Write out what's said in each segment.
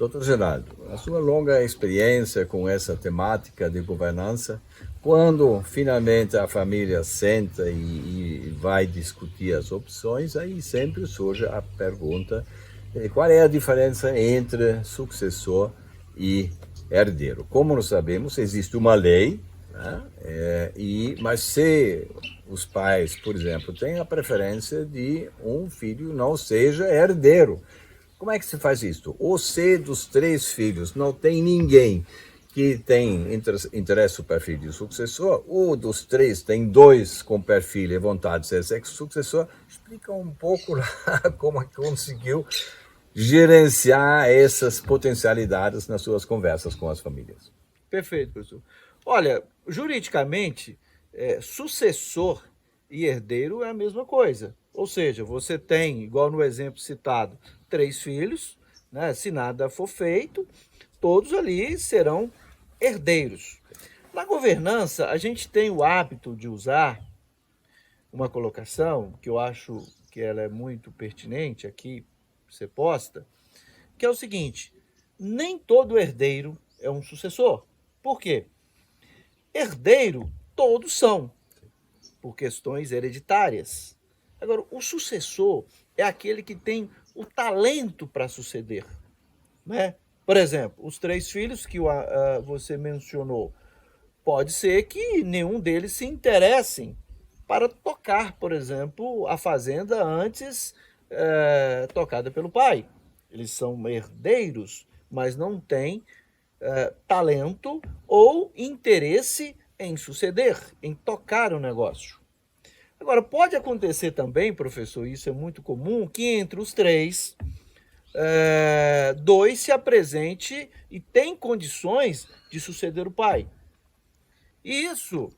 Doutor Geraldo, a sua longa experiência com essa temática de governança, quando finalmente a família senta e vai discutir as opções, aí sempre surge a pergunta: qual é a diferença entre sucessor e herdeiro? Como nós sabemos, existe uma lei, né? Mas se os pais, por exemplo, têm a preferência de um filho não seja herdeiro, como é que se faz isso? Ou se dos 3 filhos não tem ninguém que tem interesse no perfil de sucessor, ou dos 3 tem 2 com perfil e vontade de ser sucessor, explica um pouco lá como conseguiu gerenciar essas potencialidades nas suas conversas com as famílias. Perfeito, professor. Olha, juridicamente, sucessor e herdeiro é a mesma coisa. Ou seja, você tem, igual no exemplo citado, 3 filhos, né? Se nada for feito, todos ali serão herdeiros. Na governança, a gente tem o hábito de usar uma colocação que eu acho que ela é muito pertinente aqui ser posta, que é o seguinte: nem todo herdeiro é um sucessor. Por quê? Herdeiro todos são, por questões hereditárias. Agora, o sucessor é aquele que tem o talento para suceder, né? Por exemplo, os 3 filhos que você mencionou, pode ser que nenhum deles se interessem para tocar, por exemplo, a fazenda antes tocada pelo pai. Eles são herdeiros, mas não têm talento ou interesse em suceder, em tocar o negócio. Agora, pode acontecer também, professor, isso é muito comum, que entre os 3, 2 se apresente e tem condições de suceder o pai. E isso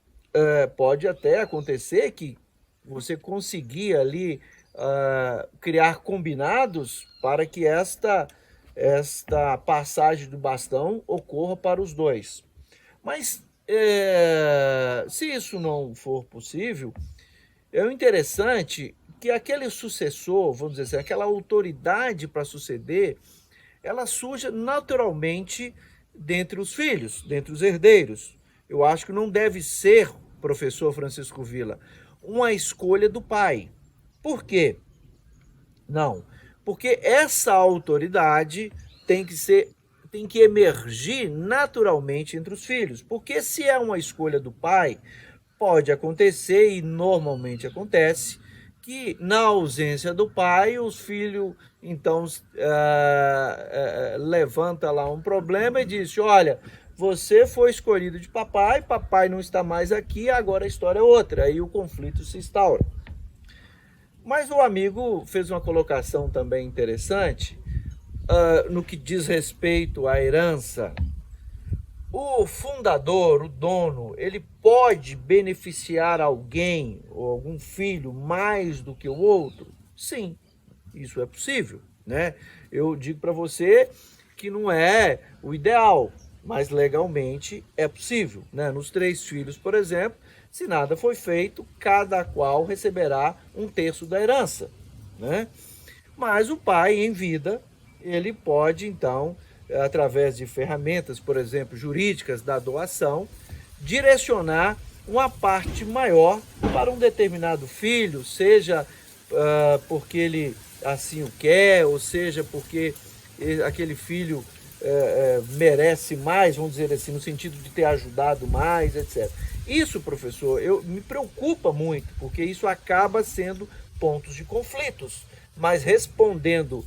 pode até acontecer que você conseguir ali criar combinados para que esta passagem do bastão ocorra para os 2. Mas se isso não for possível, é interessante que aquele sucessor, vamos dizer assim, aquela autoridade para suceder, ela surja naturalmente dentre os filhos, dentre os herdeiros. Eu acho que não deve ser, professor Francisco Villa, uma escolha do pai. Por quê? Não, porque essa autoridade tem que emergir naturalmente entre os filhos. Porque se é uma escolha do pai, pode acontecer, e normalmente acontece, que na ausência do pai, os filhos então levanta lá um problema e diz: olha, você foi escolhido de papai, papai não está mais aqui, agora a história é outra. Aí o conflito se instaura. Mas o amigo fez uma colocação também interessante no que diz respeito à herança. O fundador, o dono, ele pode beneficiar alguém ou algum filho mais do que o outro? Sim, isso é possível, né? Eu digo para você que não é o ideal, mas legalmente é possível, né? Nos 3 filhos, por exemplo, se nada foi feito, cada qual receberá 1/3 da herança, né? Mas o pai, em vida, ele pode, então, através de ferramentas, por exemplo, jurídicas da doação, direcionar uma parte maior para um determinado filho, seja porque ele assim o quer, ou seja porque aquele filho merece mais, vamos dizer assim, no sentido de ter ajudado mais, etc. Isso, professor, me preocupa muito, porque isso acaba sendo pontos de conflitos, mas respondendo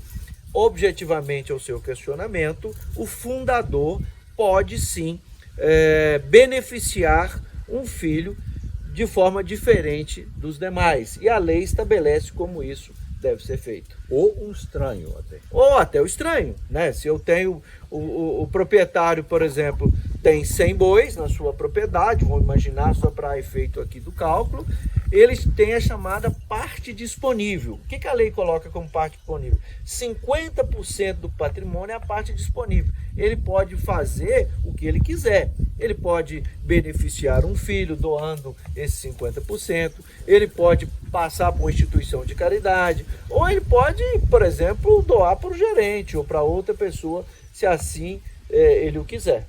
objetivamente ao seu questionamento, o fundador pode sim beneficiar um filho de forma diferente dos demais. E a lei estabelece como isso deve ser feito. Ou um estranho até. Ou até o estranho, né? Se eu tenho o proprietário, por exemplo, tem 100 bois na sua propriedade, vamos imaginar só para efeito aqui do cálculo, eles têm a chamada parte disponível. O que a lei coloca como parte disponível? 50% do patrimônio é a parte disponível. Ele pode fazer o que ele quiser. Ele pode beneficiar um filho doando esses 50%, ele pode passar para uma instituição de caridade, ou ele pode, por exemplo, doar para o gerente ou para outra pessoa, se assim ele o quiser.